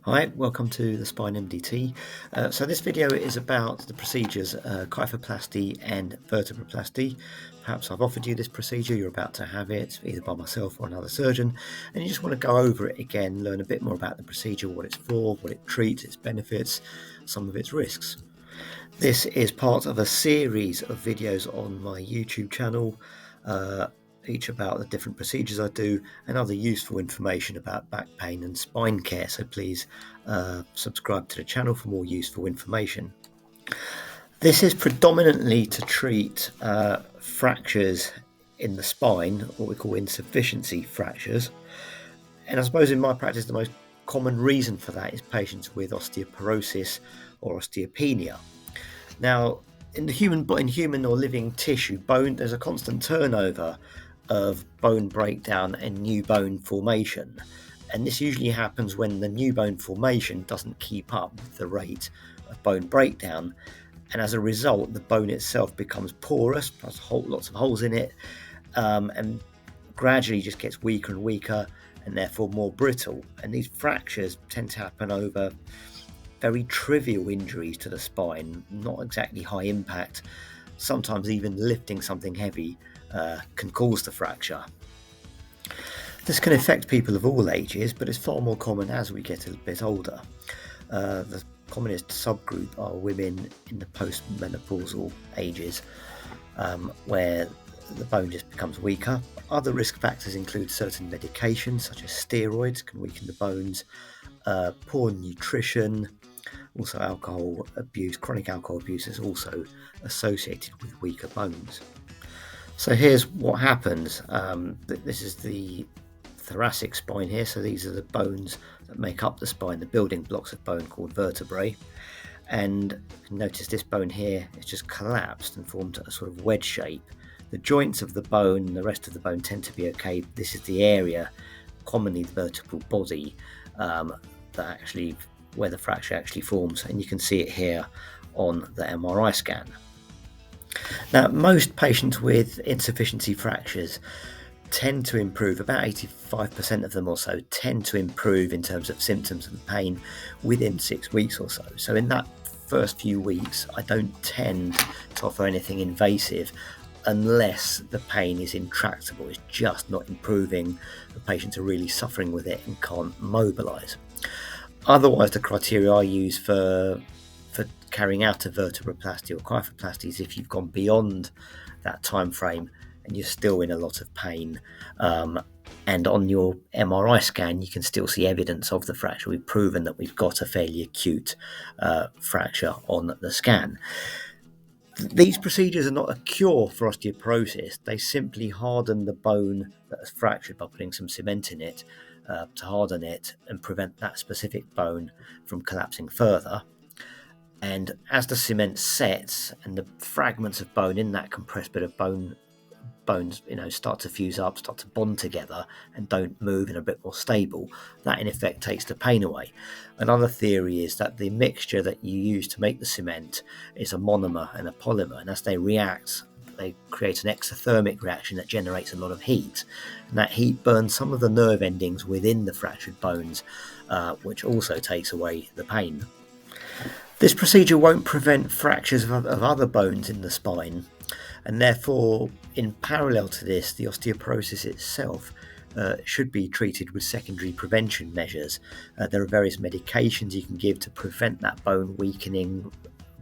Hi, welcome to the Spine MDT. So this video is about the procedures Kyphoplasty and Vertebroplasty. Perhaps I've offered you this procedure, you're about to have it, either by myself or another surgeon, and you just want to go over it again, learn a bit more about the procedure, what it's for, what it treats, its benefits, some of its risks. This is part of a series of videos on my YouTube channel, each about the different procedures I do and other useful information about back pain and spine care. So please subscribe to the channel for more useful information. This is predominantly to treat fractures in the spine, what we call insufficiency fractures. And I suppose in my practice, the most common reason for that is patients with osteoporosis or osteopenia. Now, in human or living tissue, bone, there's a constant turnover of bone breakdown and new bone formation. And this usually happens when the new bone formation doesn't keep up with the rate of bone breakdown. And as a result, the bone itself becomes porous, has lots of holes in it, and gradually just gets weaker and weaker and therefore more brittle. And these fractures tend to happen over very trivial injuries to the spine, not exactly high impact. Sometimes even lifting something heavy can cause the fracture. This can affect people of all ages, but it's far more common as we get a bit older. The commonest subgroup are women in the post-menopausal ages, where the bone just becomes weaker. Other risk factors include certain medications, such as steroids, can weaken the bones, poor nutrition, also alcohol abuse. Chronic alcohol abuse is also associated with weaker bones. So here's what happens. This is the thoracic spine here. So these are the bones that make up the spine, the building blocks of bone called vertebrae. And notice this bone here is just collapsed and formed a sort of wedge shape. The joints of the bone and the rest of the bone tend to be okay. This is the area, commonly the vertebral body, where the fracture actually forms, and you can see it here on the MRI scan. Now, most patients with insufficiency fractures tend to improve, about 85% of them or so tend to improve in terms of symptoms and pain within 6 weeks or so. So in that first few weeks, I don't tend to offer anything invasive unless the pain is intractable, it's just not improving, the patients are really suffering with it and can't mobilize. Otherwise, the criteria I use for carrying out a vertebroplasty or kyphoplasty is if you've gone beyond that time frame and you're still in a lot of pain, and on your MRI scan you can still see evidence of the fracture. We've proven that we've got a fairly acute fracture on the scan. These procedures are not a cure for osteoporosis. They simply harden the bone that has fractured by putting some cement in it to harden it and prevent that specific bone from collapsing further. And as the cement sets and the fragments of bone in that compressed bit of bones, start to fuse up, start to bond together and don't move and are a bit more stable, that in effect takes the pain away. Another theory is that the mixture that you use to make the cement is a monomer and a polymer, and as they react, they create an exothermic reaction that generates a lot of heat, and that heat burns some of the nerve endings within the fractured bones, which also takes away the pain. This procedure won't prevent fractures of other bones in the spine, and therefore, in parallel to this, the osteoporosis itself should be treated with secondary prevention measures. There are various medications you can give to prevent that bone weakening,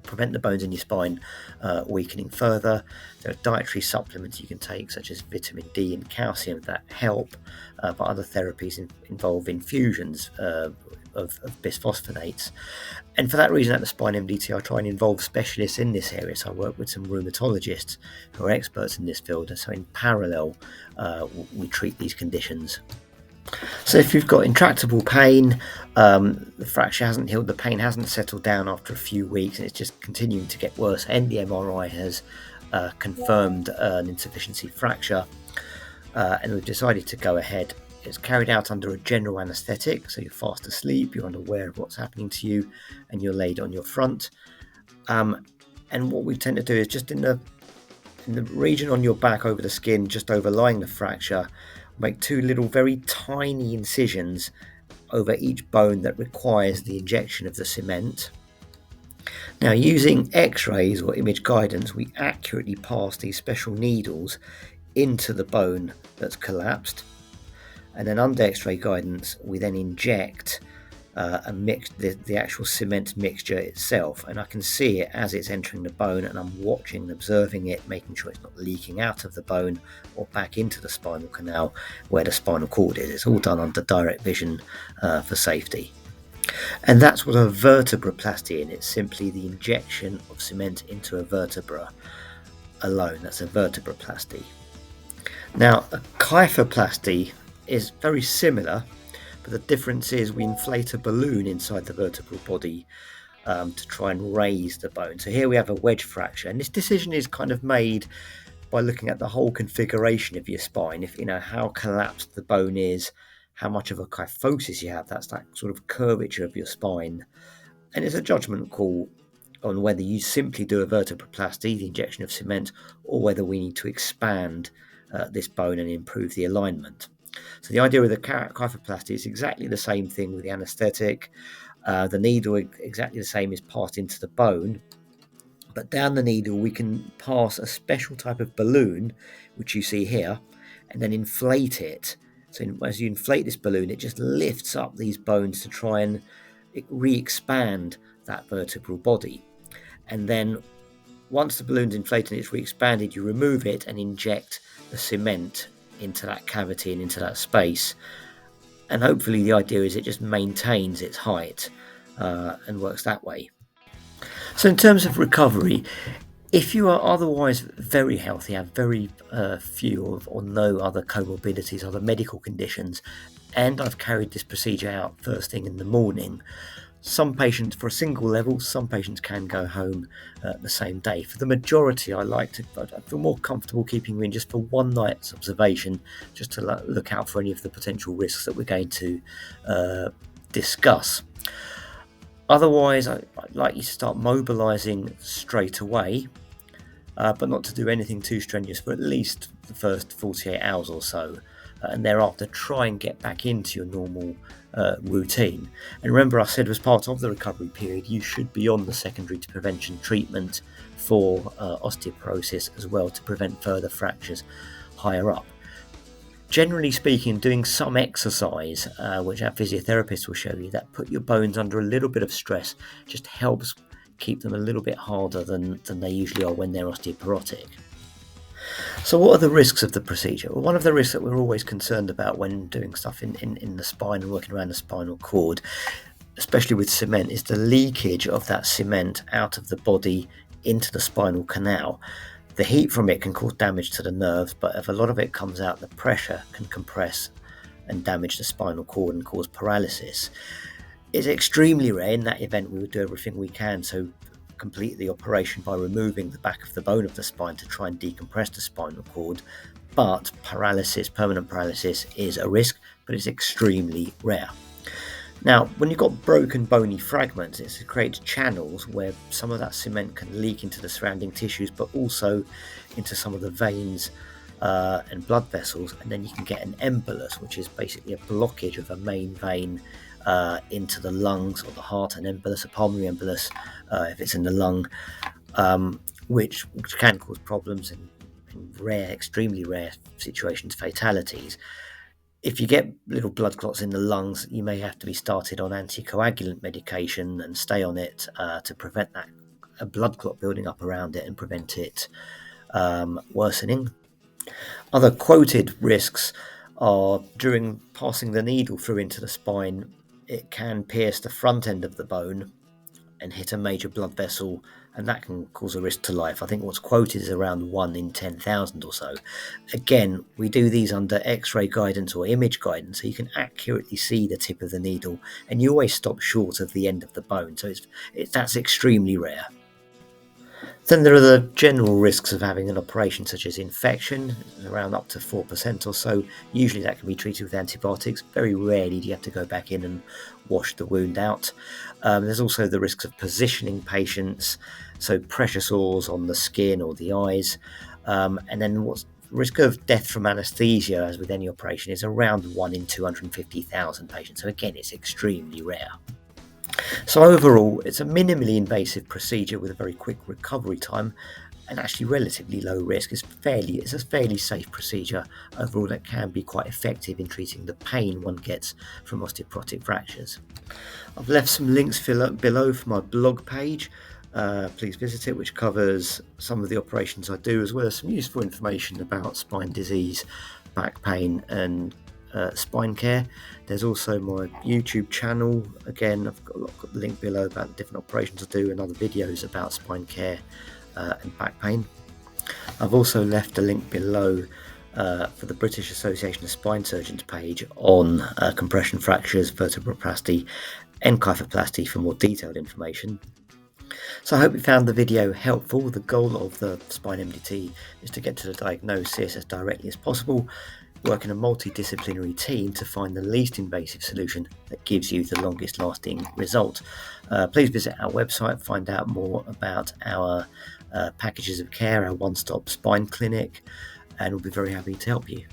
prevent the bones in your spine weakening further. There are dietary supplements you can take, such as vitamin D and calcium, that help, but other therapies involve infusions of bisphosphonates. And for that reason, at the Spine MDT, I try and involve specialists in this area. So I work with some rheumatologists who are experts in this field, and so in parallel we treat these conditions. So if you've got intractable pain, the fracture hasn't healed, the pain hasn't settled down after a few weeks, and it's just continuing to get worse, and the MRI has confirmed an insufficiency fracture, and we've decided to go ahead. It's carried out under a general anaesthetic, so you're fast asleep, you're unaware of what's happening to you, and you're laid on your front. And what we tend to do is just in the region on your back over the skin, just overlying the fracture, make two little very tiny incisions over each bone that requires the injection of the cement. Now, using x-rays or image guidance, we accurately pass these special needles into the bone that's collapsed, and then under x-ray guidance we then inject and mix the actual cement mixture itself, and I can see it as it's entering the bone, and I'm watching and observing it, making sure it's not leaking out of the bone or back into the spinal canal where the spinal cord is. It's all done under direct vision for safety. And that's what a vertebroplasty is. It's simply the injection of cement into a vertebra alone. That's a vertebroplasty. Now, a kyphoplasty is very similar, but the difference is we inflate a balloon inside the vertebral body to try and raise the bone. So here we have a wedge fracture, and this decision is kind of made by looking at the whole configuration of your spine. If you know how collapsed the bone is, how much of a kyphosis you have, that's that sort of curvature of your spine. And it's a judgment call on whether you simply do a vertebroplasty, the injection of cement, or whether we need to expand this bone and improve the alignment. So the idea with the kyphoplasty is exactly the same thing with the anaesthetic. The needle, exactly the same, is passed into the bone, but down the needle we can pass a special type of balloon, which you see here, and then inflate it. So as you inflate this balloon, it just lifts up these bones to try and re-expand that vertebral body. And then once the balloon's inflated and it's re-expanded, you remove it and inject the cement into that cavity and into that space. And hopefully the idea is it just maintains its height and works that way. So in terms of recovery, if you are otherwise very healthy, have very few or no other comorbidities, other medical conditions, and I've carried this procedure out first thing in the morning, some patients, for a single level, some patients can go home the same day. For the majority, I feel more comfortable keeping you in just for one night's observation, just to look out for any of the potential risks that we're going to discuss. Otherwise, I'd like you to start mobilising straight away, but not to do anything too strenuous for at least the first 48 hours or so. And thereafter try and get back into your normal routine. And remember, I said as part of the recovery period, you should be on the secondary to prevention treatment for osteoporosis as well, to prevent further fractures higher up. Generally speaking, doing some exercise, which our physiotherapists will show you, that put your bones under a little bit of stress, just helps keep them a little bit harder than they usually are when they're osteoporotic. So what are the risks of the procedure? Well, one of the risks that we're always concerned about when doing stuff in the spine and working around the spinal cord, especially with cement, is the leakage of that cement out of the body into the spinal canal. The heat from it can cause damage to the nerves, but if a lot of it comes out, the pressure can compress and damage the spinal cord and cause paralysis. It's extremely rare. In that event, we would do everything we can to complete the operation by removing the back of the bone of the spine to try and decompress the spinal cord, but paralysis, permanent paralysis, is a risk, but it's extremely rare. Now, when you've got broken bony fragments, it creates channels where some of that cement can leak into the surrounding tissues, but also into some of the veins and blood vessels, and then you can get an embolus, which is basically a blockage of a main vein into the lungs or the heart, an embolus, a pulmonary embolus, if it's in the lung, which can cause problems in rare, extremely rare situations, fatalities. If you get little blood clots in the lungs, you may have to be started on anticoagulant medication and stay on it to prevent that a blood clot building up around it and prevent it worsening. Other quoted risks are during passing the needle through into the spine, it can pierce the front end of the bone and hit a major blood vessel, and that can cause a risk to life. I think what's quoted is around 1 in 10,000 or so. Again, we do these under x-ray guidance or image guidance, so you can accurately see the tip of the needle, and you always stop short of the end of the bone, so that's extremely rare. Then there are the general risks of having an operation, such as infection, around up to 4% or so. Usually that can be treated with antibiotics. Very rarely do you have to go back in and wash the wound out. There's also the risks of positioning patients, so pressure sores on the skin or the eyes. And then what's risk of death from anaesthesia, as with any operation, is around 1 in 250,000 patients. So again, it's extremely rare. So overall, it's a minimally invasive procedure with a very quick recovery time and actually relatively low risk. It's a fairly safe procedure overall that can be quite effective in treating the pain one gets from osteoporotic fractures. I've left some links below for my blog page. Please visit it, which covers some of the operations I do, as well as some useful information about spine disease, back pain, and spine care. There's also my YouTube channel. Again, I've got a link below about the different operations I do and other videos about spine care and back pain. I've also left a link below for the British Association of Spine Surgeons page on compression fractures, vertebroplasty and kyphoplasty for more detailed information. So I hope you found the video helpful. The goal of the spine MDT is to get to the diagnosis as directly as possible, work in a multidisciplinary team to find the least invasive solution that gives you the longest lasting result. Please visit our website, find out more about our packages of care, our one-stop spine clinic, and we'll be very happy to help you.